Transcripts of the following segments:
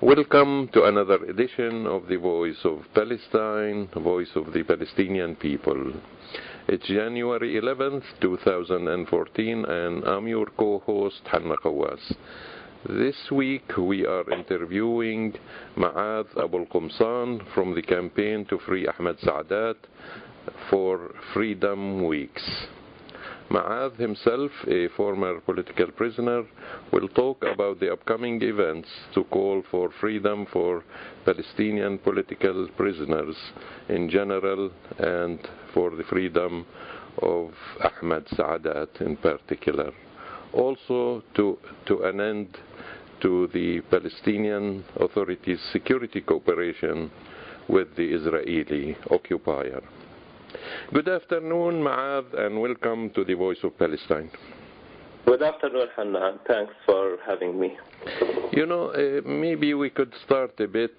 Welcome to another edition of the Voice of Palestine, Voice of the Palestinian People. It's January 11th, 2014, and I'm your co-host, Hanna Khawas. This week we are interviewing Muath Abu Alqumssan from the campaign to free Ahmad Sa'adat for Freedom Weeks. Muath himself, a former political prisoner, will talk about the upcoming events to call for freedom for Palestinian political prisoners in general and for the freedom of Ahmad Sa'adat in particular. Also to an end to the Palestinian Authority's security cooperation with the Israeli occupier. Good afternoon, Muath, and welcome to the Voice of Palestine. Good afternoon, Hanna. Thanks for having me. Maybe we could start a bit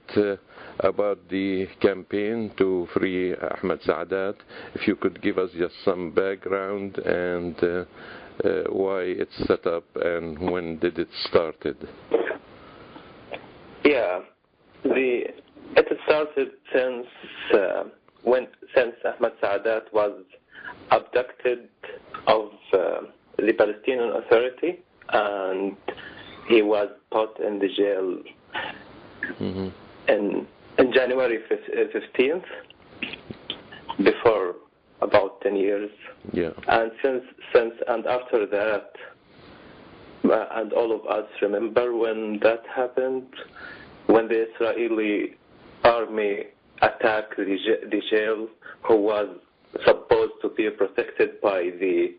about the campaign to free Ahmad Sa'adat. If you could give us just some background and why it's set up and when did it started? Yeah, it started since Ahmad Sa'adat was abducted of the Palestinian Authority, and he was put in the jail in January 15th, before about 10 years. Yeah. And and after that, and all of us remember when that happened, when the Israeli army attacked the jail, who was supposed to be protected by the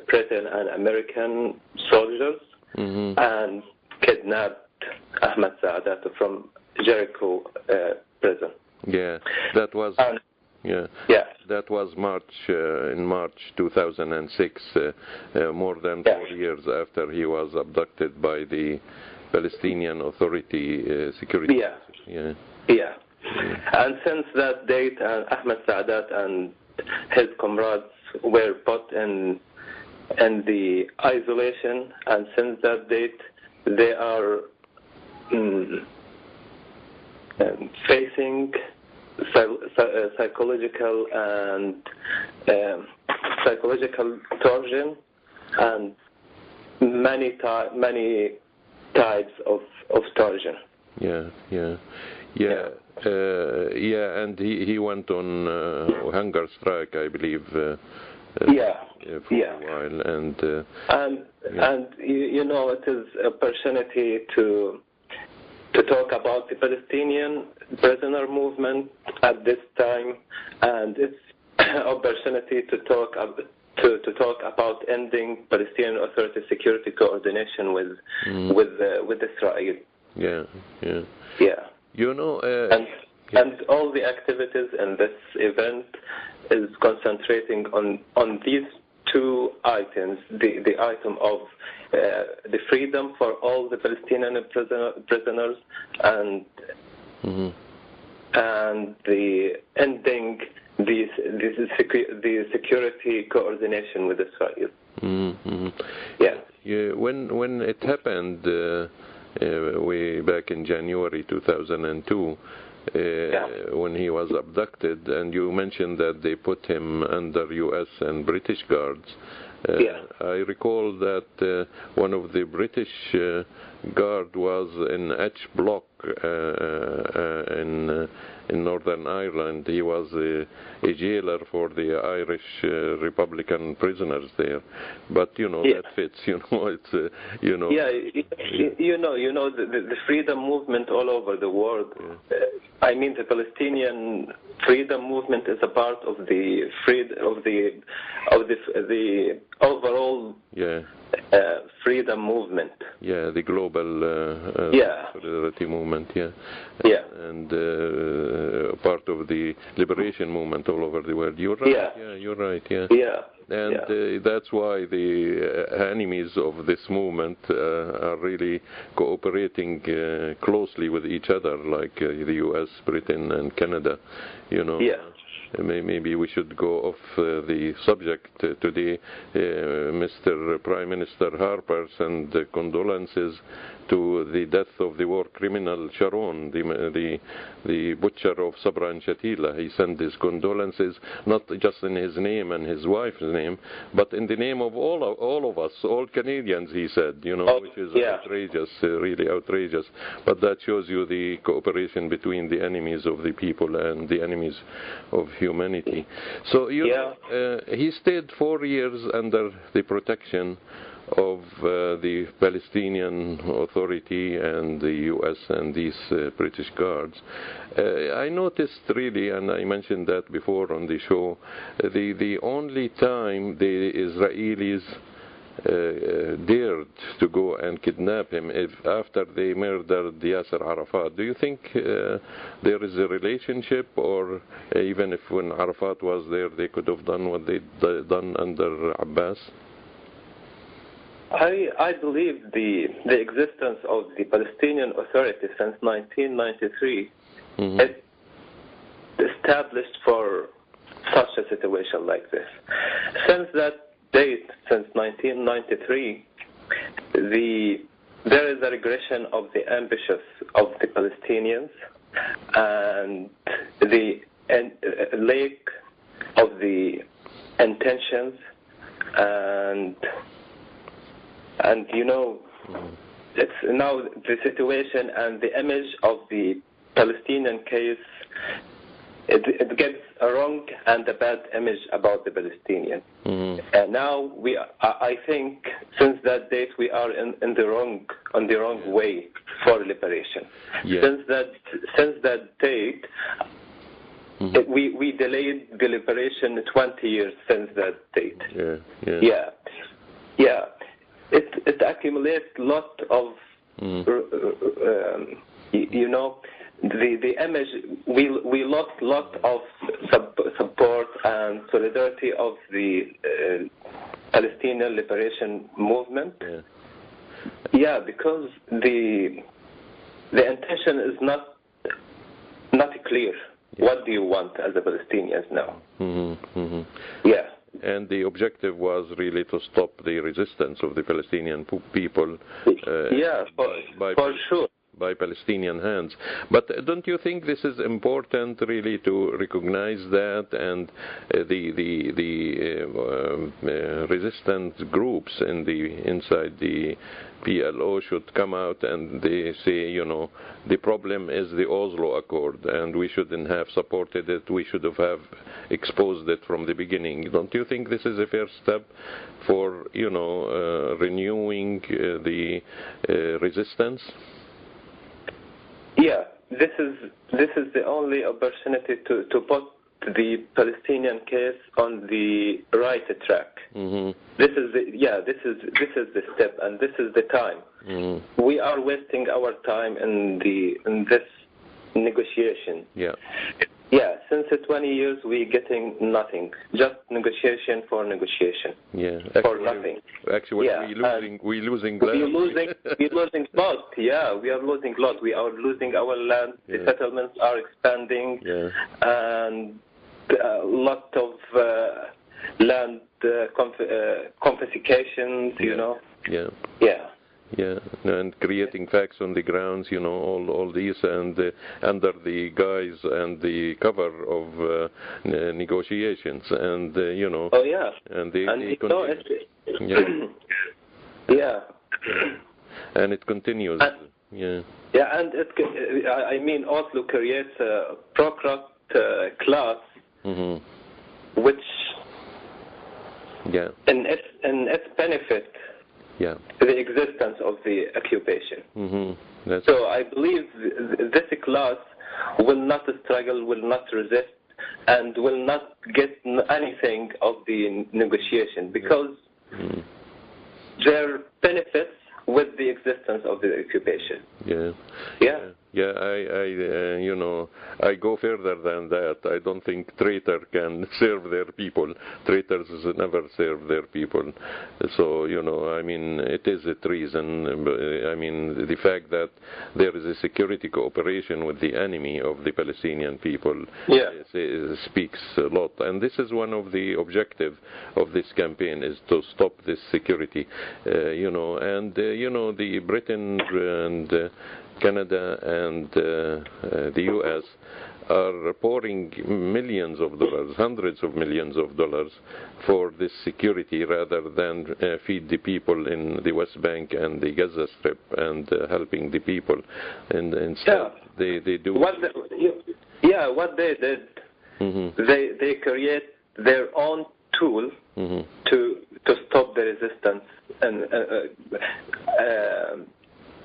Britain and American soldiers, and kidnapped Ahmad Sa'adat from Jericho prison. Yeah, that was that was in March 2006, more than 4 years after he was abducted by the Palestinian Authority security. Yeah. And since that date, Ahmad Sa'adat and his comrades were put in the isolation, and since that date, they are facing psychological torsion and many types of torsion. And he went on hunger strike, I believe, for a while, and it is an opportunity to talk about the Palestinian prisoner movement at this time, and it's an opportunity to talk about ending Palestinian Authority security coordination with Israel. And all the activities in this event is concentrating on these two items: the item of the freedom for all the Palestinian prisoners, and the ending the security coordination with Israel. When it happened way back in January 2002, when he was abducted, and you mentioned that they put him under U.S. and British guards. I recall that one of the British guard was in H Block in Northern Ireland. He was a jailer for the Irish Republican prisoners there. But that fits. It's the freedom movement all over the world. I mean, the Palestinian freedom movement is a part of the overall freedom movement. The global solidarity movement. And part of the liberation movement all over the world. You're right. You're right. And that's why the enemies of this movement are really cooperating closely with each other, like the U.S., Britain, and Canada. Maybe we should go off the subject today. Mr. Prime Minister Harper sent condolences to the death of the war criminal Sharon, the butcher of Sabra and Shatila. He sent his condolences, not just in his name and his wife's name, but in the name of all of us, all Canadians, he said, which is outrageous, really outrageous. But that shows you the cooperation between the enemies of the people and the enemies of humanity. So he stayed 4 years under the protection of the Palestinian Authority and the U.S. and these British guards. I noticed really, and I mentioned that before on the show, the only time the Israelis dared to go and kidnap him after they murdered Yasser Arafat. Do you think there is a relationship, or even if when Arafat was there they could have done what they'd done under Abbas? I believe the existence of the Palestinian Authority since 1993 is established for such a situation like this. Since that date, since 1993, there is a regression of the ambitions of the Palestinians and the lack of the intentions it's now the situation and the image of the Palestinian case, it gets a wrong and a bad image about the Palestinians. And now I think since that date we are on the wrong way for liberation. Since that date, we delayed the liberation 20 years since that date. It accumulates a lot of, the image, we lost a lot of support and solidarity of the Palestinian liberation movement. Because the intention is not clear. What do you want as a Palestinians now? And the objective was really to stop the resistance of the Palestinian people. For sure. By Palestinian hands. But don't you think this is important really to recognize that, and the resistance groups inside the PLO should come out and they say, the problem is the Oslo Accord and we shouldn't have supported it, we should have exposed it from the beginning. Don't you think this is a fair step for, renewing the resistance? This is the only opportunity to put the Palestinian case on the right track. This is the step, and this is the time. We are wasting our time in this negotiation. Since 20 years we're getting nothing, just negotiation for negotiation. For nothing. Actually, we're losing land. We're losing lot. We are losing lot. We are losing our land. The settlements are expanding, and a lot of land confiscations. And creating facts on the grounds, all these, and under the guise and the cover of negotiations, and and and it continues. And Oslo creates a pro-corrupt class, which in its benefit. The existence of the occupation. So I believe this class will not struggle, will not resist, and will not get anything of the negotiation, because there are benefits with the existence of the occupation. Yeah, I go further than that. I don't think traitor can serve their people. Traitors never serve their people. So, I mean, it is a treason. I mean, the fact that there is a security cooperation with the enemy of the Palestinian people speaks a lot. And this is one of the objectives of this campaign, is to stop this security. The Britain and Canada and the U.S. are pouring millions of dollars, hundreds of millions of dollars for this security rather than feed the people in the West Bank and the Gaza Strip and helping the people. And instead they do... What they did, they create their own tool to stop the resistance. And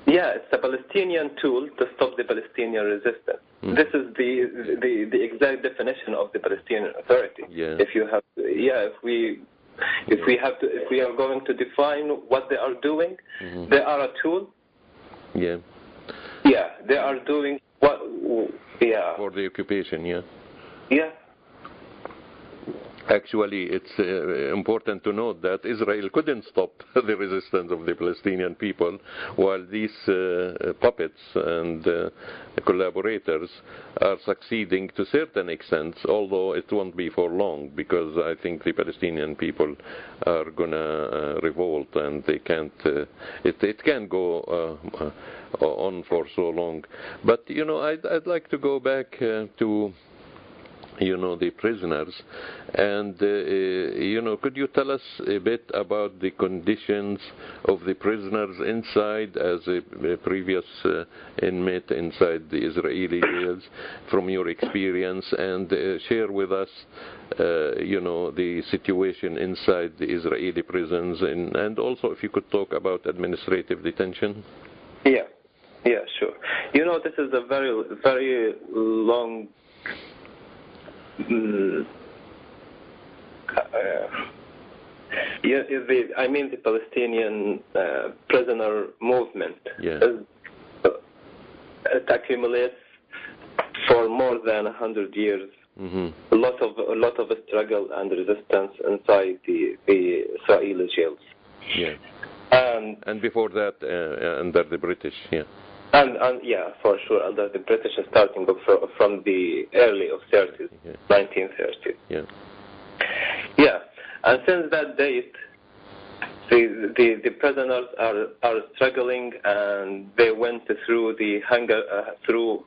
it's a Palestinian tool to stop the Palestinian resistance. This is the exact definition of the Palestinian Authority. Yeah. If we are going to define what they are doing, they are a tool. Yeah. Yeah, they are doing what? Yeah. For the occupation. Yeah. Yeah. Actually, it's important to note that Israel couldn't stop the resistance of the Palestinian people, while these puppets and collaborators are succeeding to a certain extent, although it won't be for long, because I think the Palestinian people are going to revolt, and they can't. It can't go on for so long. But I'd like to go back to the prisoners, and could you tell us a bit about the conditions of the prisoners inside, as a previous inmate inside the Israeli jails, from your experience, and share with us the situation inside the Israeli prisons, and also if you could talk about administrative detention. Yeah, sure. This is a very, very long the Palestinian prisoner movement. It accumulates for more than 100 years. A lot of struggle and resistance inside the Israeli jails. Yeah. And before that, under the British. Yeah. And for sure, under the British, starting from the early of 30s, 1930s. Yeah. And since that date, the prisoners are struggling, and they went through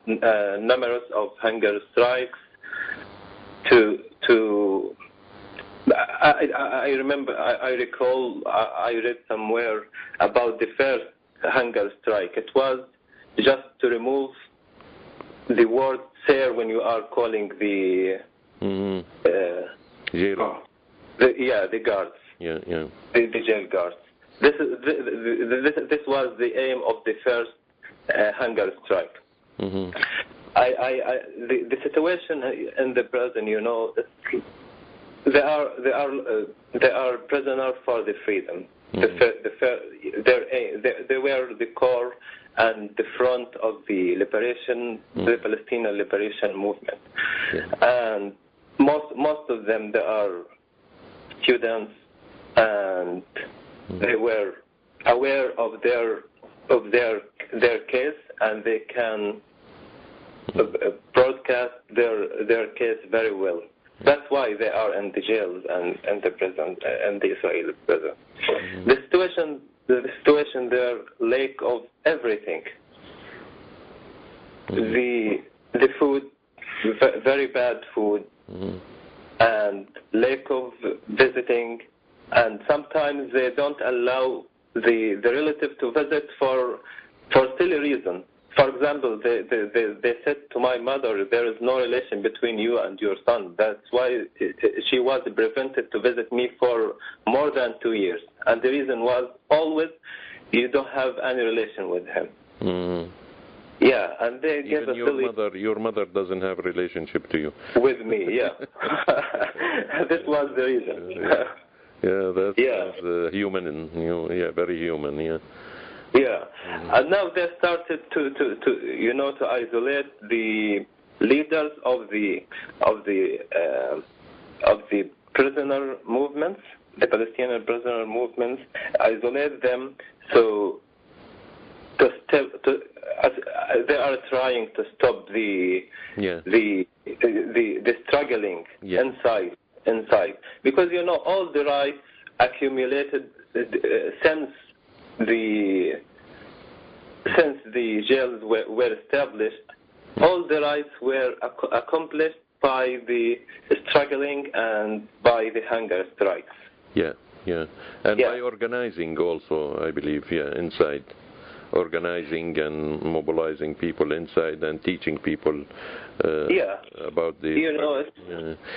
numerous of hunger strikes. I recall I read somewhere about the first hunger strike. It was just to remove the word "sir" when you are calling the the guards. The jail guards. This was the aim of the first hunger strike. The situation in the prison, they are prisoners for the freedom. They were the core and the front of the the Palestinian liberation movement. And most of them, they are students, and they were aware of their case, and they can broadcast their case very well. That's why they are in the jails and the prison, and the Israeli prison. The situation there, lack of everything. The food, very bad food, and lack of visiting, and sometimes they don't allow the relative to visit for silly reason. For example, they said to my mother, there is no relation between you and your son. That's why she was prevented to visit me for more than 2 years. And the reason was always, you don't have any relation with him. Yeah, and they gave us your mother doesn't have a relationship to you. With me, yeah. This was the reason. That's human, and very human, Yeah, and now they started to isolate the leaders of the prisoner movements, the Palestinian prisoner movements, isolate them. So they are trying to stop the struggling inside, because all the rights accumulated since the jails were established, all the rights were accomplished by the struggling and by the hunger strikes. And by organizing also, I believe, inside. Organizing and mobilizing people inside and teaching people about the...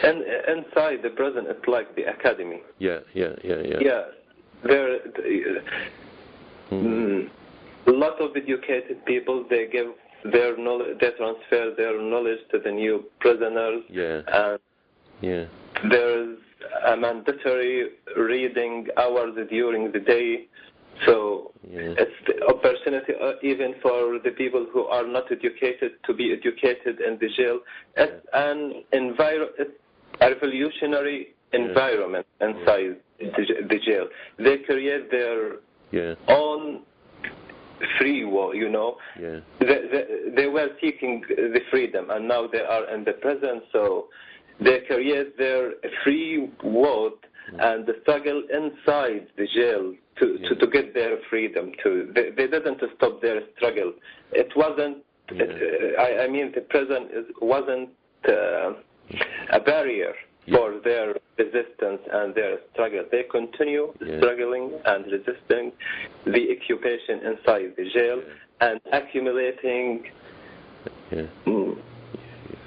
and inside the prison, it's like the academy. There, a lot of educated people, they give their knowledge, they transfer their knowledge to the new prisoners. And there's a mandatory reading hours during the day. So it's the opportunity even for the people who are not educated to be educated in the jail. It's it's a revolutionary environment inside the jail. They create their own free will, They were seeking the freedom, and now they are in the prison, so they create their free will and the struggle inside the jail to get their freedom. They didn't stop their struggle. It wasn't. The prison wasn't a barrier for their resistance and their struggle. They continue struggling and resisting the occupation inside the jail and accumulating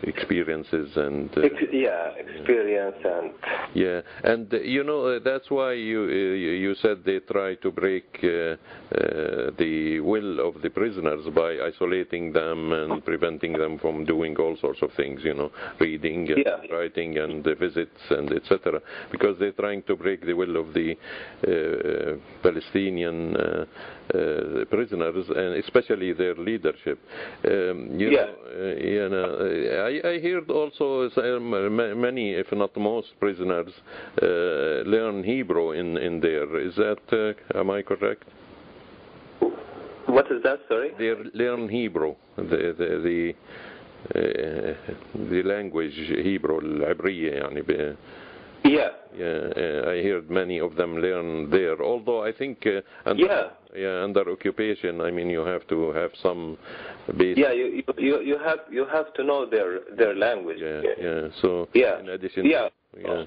experiences and experience and that's why you said they try to break the will of the prisoners by isolating them and preventing them from doing all sorts of things, reading and writing and visits and etc., because they're trying to break the will of the Palestinian prisoners, and especially their leadership. I heard also many, if not most, prisoners learn Hebrew in there. Is that, am I correct? What is that, sorry? They learn Hebrew, the language Hebrew, العبرية يعني. I heard many of them learn there. Although I think under occupation, you have to have some basic. You have to know their language. So in addition,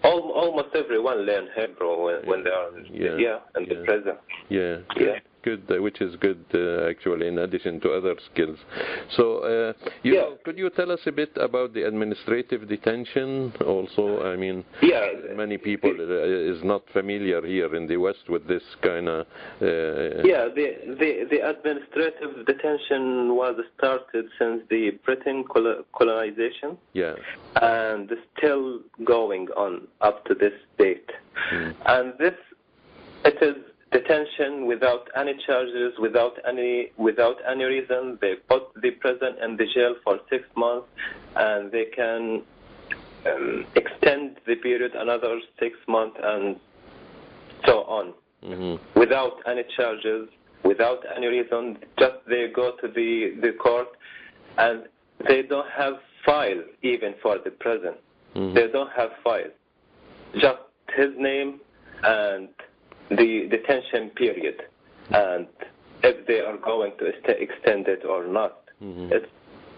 almost everyone learn Hebrew when they are in the prison. Good, which is good actually, in addition to other skills. So, could you tell us a bit about the administrative detention also? Many people is not familiar here in the West with this kind of... the administrative detention was started since the Britain colonization. And still going on up to this date. And it is detention without any charges, without any reason. They put the person in the jail for 6 months, and they can extend the period another 6 months, and so on, without any charges, without any reason. Just they go to the court, and they don't have file even for the prison. They don't have file, just his name and the detention period, and if they are going to extend it or not. It's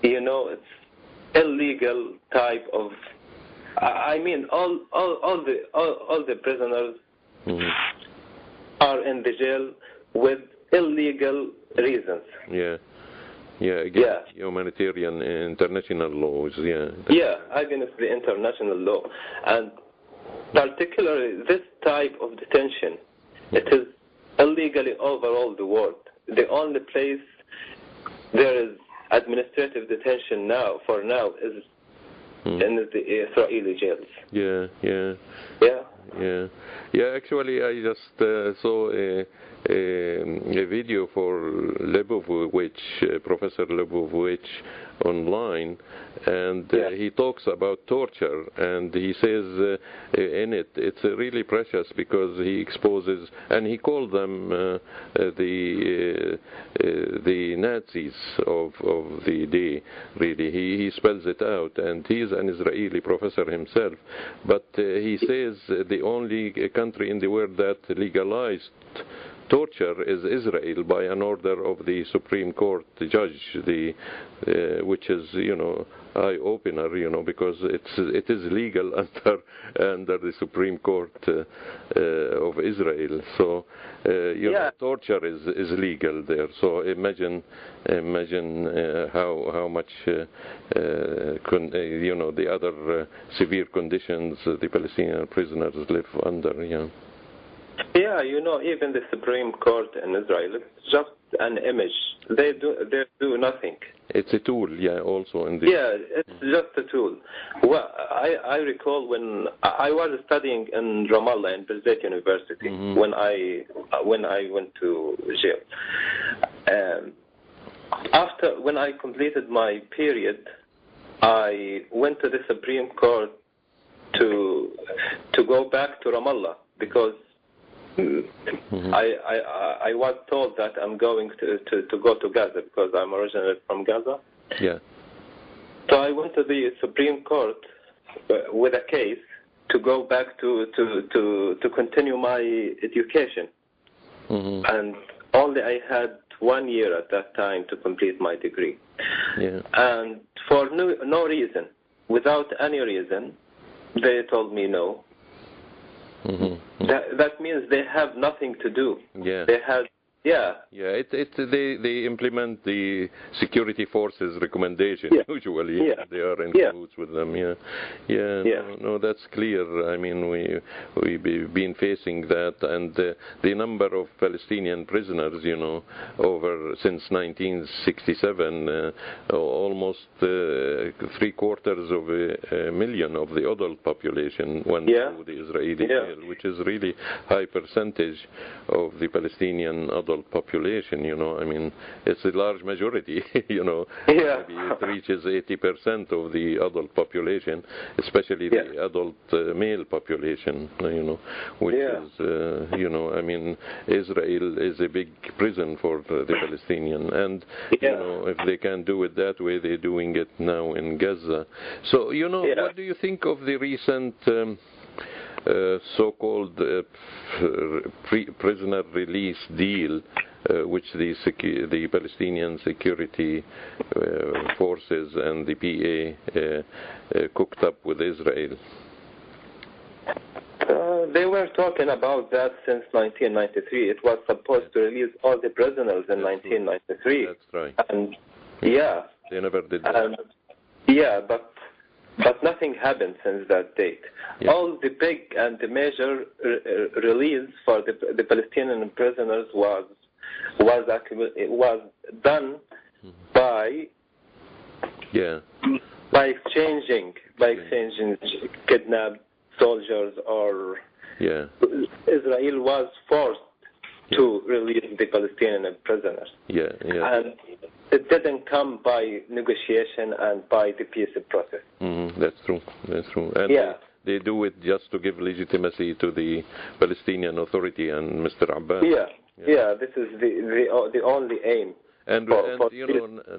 it's illegal type of. All the prisoners are in the jail with illegal reasons. Against humanitarian international laws. Against the international law, and particularly this type of detention. It is illegally over all the world. The only place there is administrative detention for now is in the Israeli jails. Actually, I just saw a video for Lebovich, Professor Lebovich, online, and he talks about torture, and he says in it, it's really precious because he exposes, and he called them the Nazis of the day, really. He spells it out, and he's an Israeli professor himself, but he says the only country in the world that legalized torture is Israel by an order of the Supreme Court judge, which is, eye-opener, because it is legal under the Supreme Court of Israel. So, torture is legal there. So imagine how much the other severe conditions the Palestinian prisoners live under. Yeah, even the Supreme Court in Israel, it's just an image. They do nothing. It's a tool, also in the... Yeah, it's just a tool. Well, I recall when I was studying in Ramallah, in Birzeit University, when I went to jail. When I completed my period, I went to the Supreme Court to go back to Ramallah because I was told that I'm going to go to Gaza because I'm originally from Gaza. Yeah. So I went to the Supreme Court with a case to go back to continue my education. And only I had 1 year at that time to complete my degree. Yeah. And for no reason, without any reason, they told me no. That means they have nothing to do. Yeah. They have, they implement the security forces recommendation usually. Yeah. They are in cahoots with them. No, that's clear. I mean, we've been facing that, and the number of Palestinian prisoners, since 1967, almost 750,000 of the adult population went to the Israeli jail, which is really high percentage of the Palestinian adult population. I mean, it's a large majority. Maybe it reaches 80% of the adult population, especially the adult male population. Which is, I mean, Israel is a big prison for the Palestinian, and if they can do it that way, they're doing it now in Gaza. So, what do you think of the recent so-called prisoner release deal, which the Palestinian security forces and the PA cooked up with Israel? They were talking about that since 1993. It was supposed to release all the prisoners in 1993. That's right. And they never did that. But nothing happened since that date. Yeah. All the big and the major release for the Palestinian prisoners was done by exchanging kidnapped soldiers, or Israel was forced to release the Palestinian prisoners. And it didn't come by negotiation and by the peace process. That's true. And they do it just to give legitimacy to the Palestinian Authority and Mr. Abbas. This is the only aim. And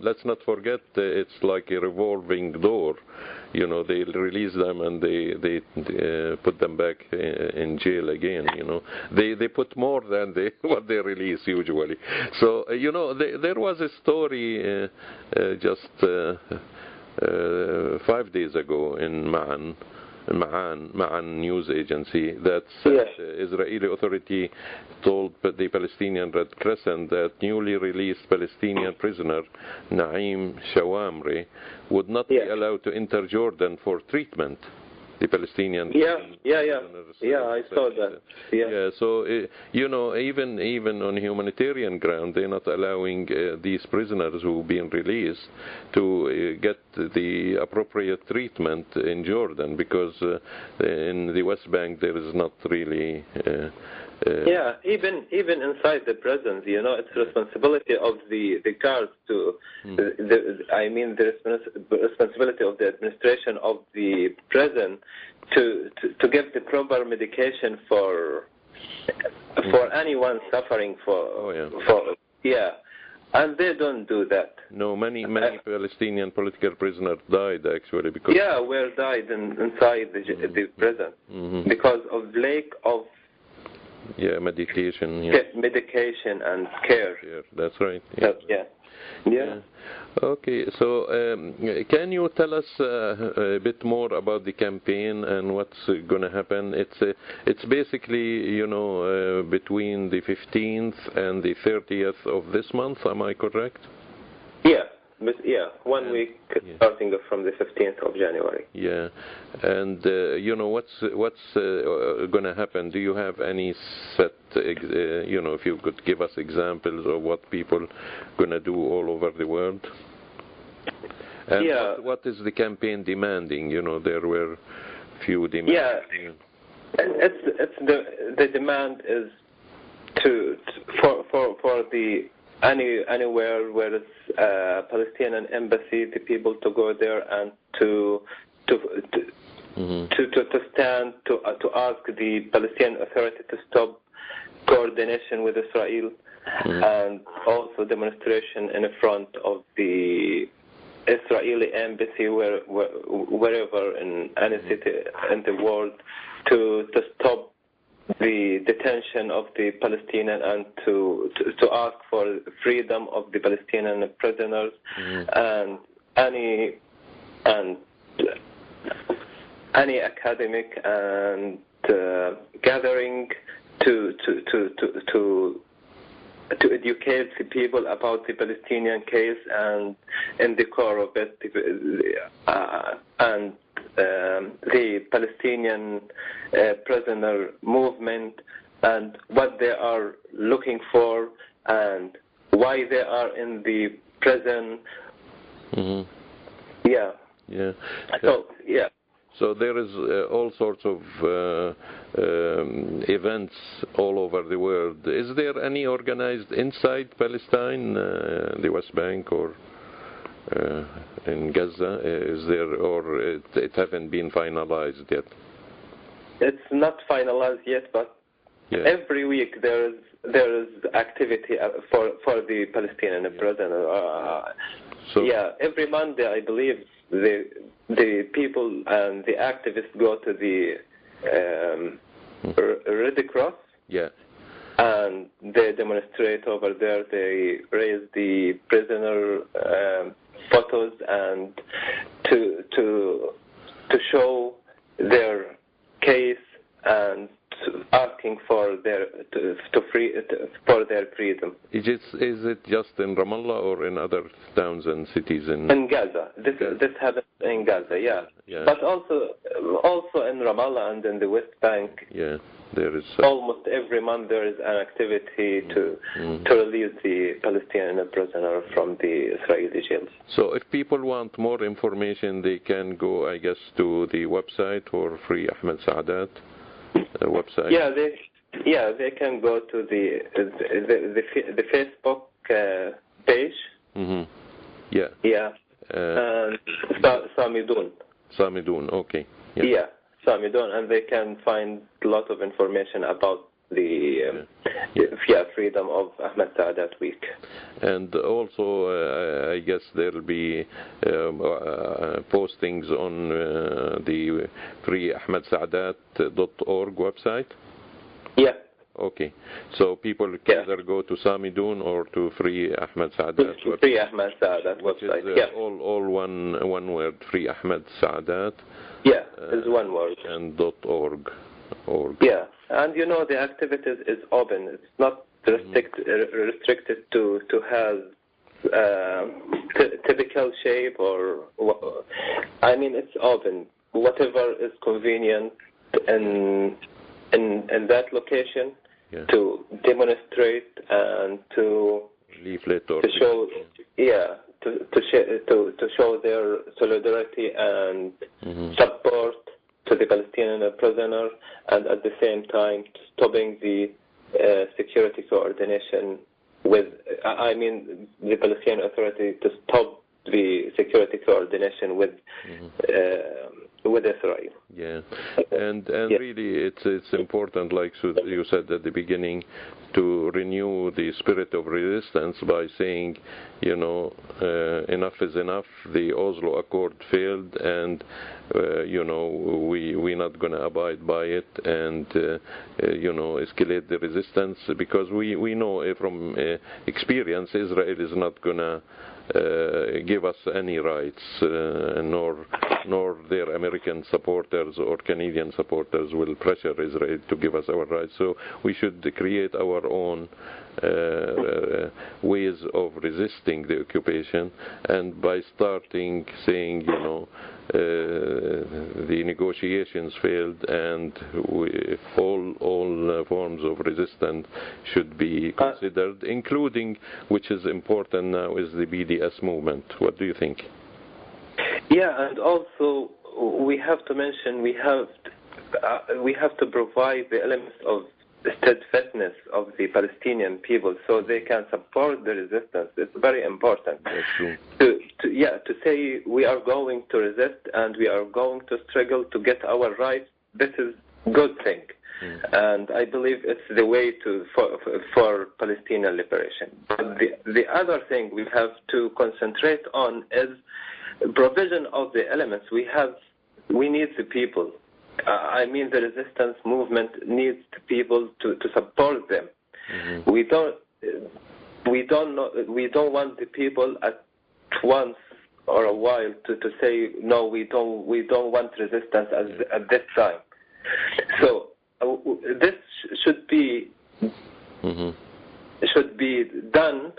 let's not forget, it's like a revolving door. They release them and they put them back in jail again. They put more than what they release usually. So there was a story just 5 days ago in Ma'an news agency that Israeli Authority told the Palestinian Red Crescent that newly released Palestinian prisoner Naim Shawamri would not be allowed to enter Jordan for treatment. The Palestinian I saw that. So even on humanitarian ground, they're not allowing these prisoners who've been released to get the appropriate treatment in Jordan, because in the West Bank there is not really Yeah, even inside the prisons, it's responsibility of the guards to, the responsibility of the administration of the prison to give the proper medication for anyone suffering and they don't do that. No, many Palestinian political prisoners died actually because were died inside the prison because of lack of medication. Medication and care. That's right. Yeah. Okay, so can you tell us a bit more about the campaign and what's going to happen? It's basically, between the 15th and the 30th of this month, am I correct? Yeah, 1 week starting from the 15th of January. Yeah, and what's going to happen? Do you have any set, if you could give us examples of what people going to do all over the world? And what is the campaign demanding? There were few demands. Yeah, and it's the demand is for the anywhere where it's Palestinian embassy, the people to go there and to stand to ask the Palestinian Authority to stop coordination with Israel, and also demonstration in front of the Israeli embassy wherever in any city in the world to stop the detention of the Palestinian and to ask for freedom of the Palestinian prisoners and any academic and gathering to educate the people about the Palestinian case and in the core of it and the Palestinian prisoner movement and what they are looking for and why they are in the prison. So there is all sorts of events all over the world. Is there any organized inside Palestine, the West Bank, or in Gaza? Is there, or it haven't been finalized yet? It's not finalized yet, but every week there is activity for the Palestinian prisoner. Every Monday, I believe the people and the activists go to the Red Cross. And they demonstrate over there. They raise the prisoner photos and to show their case and asking for their for their freedom. Is it just in Ramallah or in other towns and cities in Gaza? This happens in Gaza, but also in Ramallah and in the West Bank. There is almost every month there is an activity to release the Palestinian prisoner from the Israeli jails. So if people want more information, they can go, I guess, to the website or Free Ahmad Sa'adat website. They can go to the Facebook page. Samidun. Okay. Samidun, and they can find a lot of information about the freedom of Ahmad Sa'adat Week. And also, I guess there will be postings on the freeahmadsaadat.org website? Okay. So people can either go to Samidun or to Free Ahmad Sa'adat website. Free Ahmad Sa'adat website, all one word, Free Ahmad Sa'adat. Is one word. And .org. And the activities is open. It's not restricted to have typical shape or. It's open. Whatever is convenient in that location to demonstrate and to leaflet or to show to show their solidarity and support to the Palestinian prisoner, and at the same time stopping the security coordination with, the Palestinian Authority to stop the security coordination with Israel. Yeah, and really, it's important, like you said at the beginning, to renew the spirit of resistance by saying, enough is enough. The Oslo Accord failed, and we're not going to abide by it, and escalate the resistance, because we know from experience Israel is not going to give us any rights, nor their American supporters or Canadian supporters will pressure Israel to give us our rights. So we should create our own ways of resisting the occupation, and by starting saying, the negotiations failed, and all forms of resistance should be considered, including, which is important now, is the BDS movement. What do you think? Yeah, and also we have to mention we have to provide the elements of steadfastness of the Palestinian people so they can support the resistance. It's very important. That's true. To say we are going to resist and we are going to struggle to get our rights. This is a good thing, and I believe it's the way for Palestinian liberation. But the other thing we have to concentrate on is provision of the elements. We need the people. The resistance movement needs the people to support them. We don't want the people at once or a while to say no. We don't want resistance at this time. So this should be done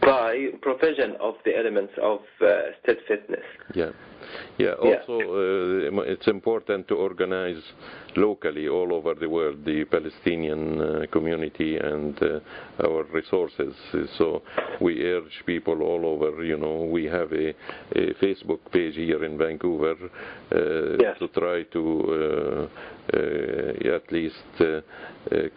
by provision of the elements of steadfastness. Yeah. Also, it's important to organize locally all over the world the Palestinian community and our resources. So we urge people all over. We have a Facebook page here in Vancouver to try to at least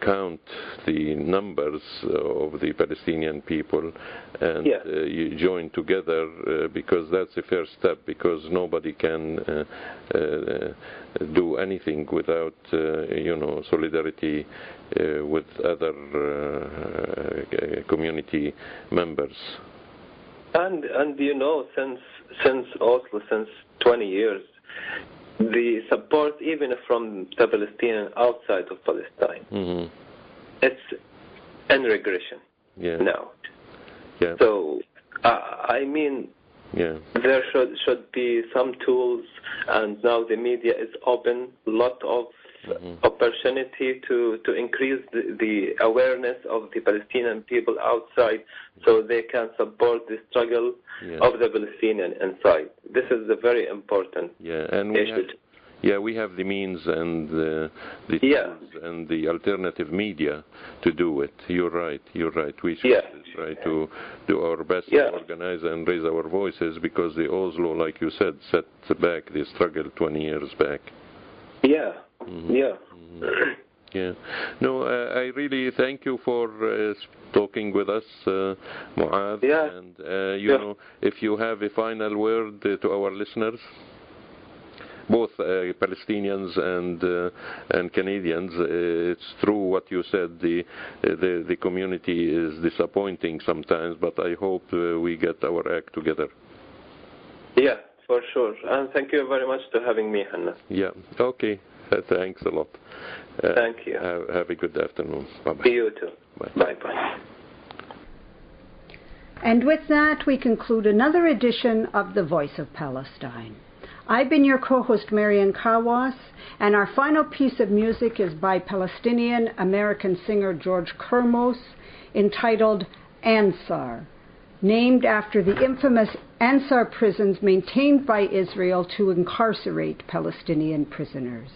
count the numbers of the Palestinian people and you join together, because that's the first step, because nobody can do anything without solidarity with other community members. And since Oslo, since 20 years, the support even from the Palestinians outside of Palestine, it's in regression now. Yeah. So there should be some tools, and now the media is open, lot of opportunity to increase the awareness of the Palestinian people outside, so they can support the struggle of the Palestinian inside. This is a very important issue. We have the means and the tools and the alternative media to do it. You're right. We should try to do our best to organize and raise our voices, because the Oslo, like you said, set back the struggle 20 years back. No, I really thank you for talking with us, Muath. And if you have a final word to our listeners, both Palestinians and Canadians, it's true what you said. The community is disappointing sometimes, but I hope we get our act together. Yeah, for sure. And thank you very much for having me, Hannah. Yeah. Okay. Thanks a lot. Thank you. Have a good afternoon. Bye-bye. You too. Bye-bye. And with that, we conclude another edition of The Voice of Palestine. I've been your co-host, Marian Kawas, and our final piece of music is by Palestinian American singer George Kurmoz, entitled Ansar, named after the infamous Ansar prisons maintained by Israel to incarcerate Palestinian prisoners.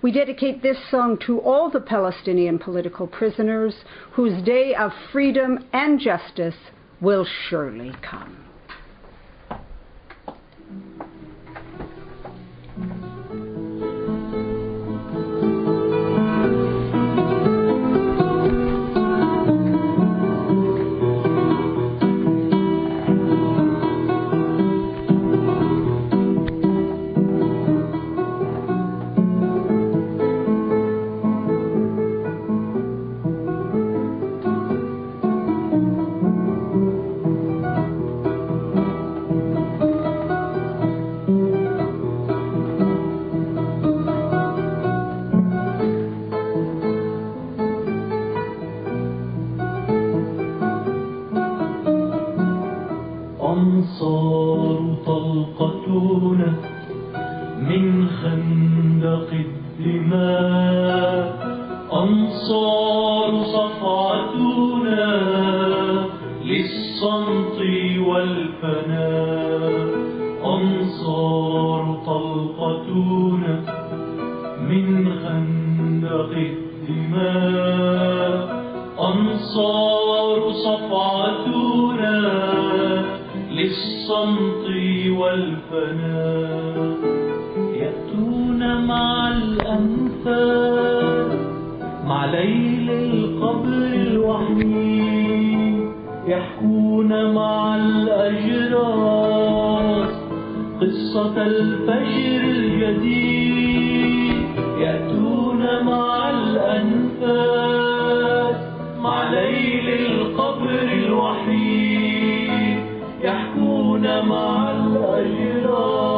We dedicate this song to all the Palestinian political prisoners whose day of freedom and justice will surely come. طلقتنا من خندق الدماء، أنصار صفعتنا للصمت والفناء، أنصار طلقتنا من خندق الدماء، أنصار صفعتنا للصمت والفناء. يأتون مع الأنفاس مع ليل القبر الوحيد، يحكون مع الأجراس قصة الفجر الجديد. يأتون مع الأنفاس مع ليل القبر الوحيد، يحكون مع الأجراس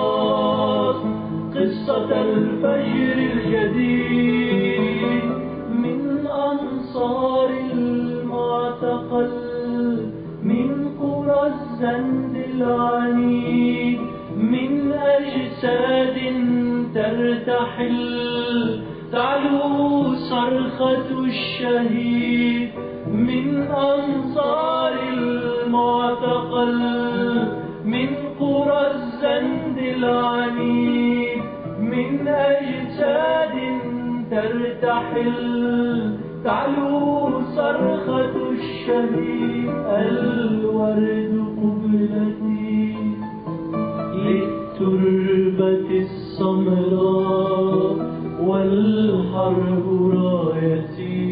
قصة الفجر الجديد. من أنصار المعتقل من قرى الزند العنيد، من أجساد ترتحل تعلو صرخة الشهيد. من أنصار المعتقل من قرى الزند العنيد، من أجساد ترتحل تعلو صرخة الشهيد. الورد قبلتي للتربة السمراء، والحرب رايتي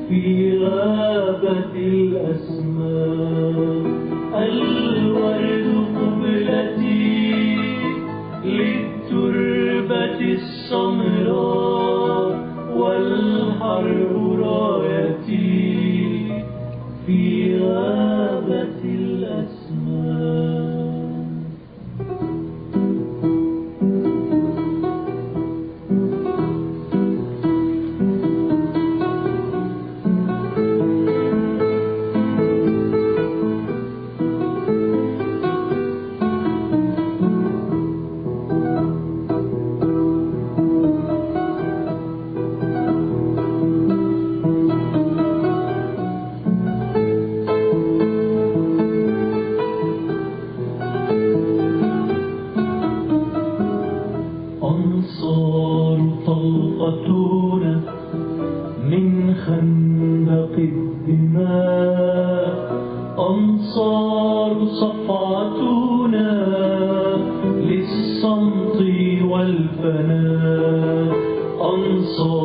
في غابة الأسماء. الورد قبلتي للتربة السمراء، والحرب رايتي في غابة الأسماء. أنصار طلقتنا من خندق الدماء، أنصار صفعتنا للصمت والفناء، أنصار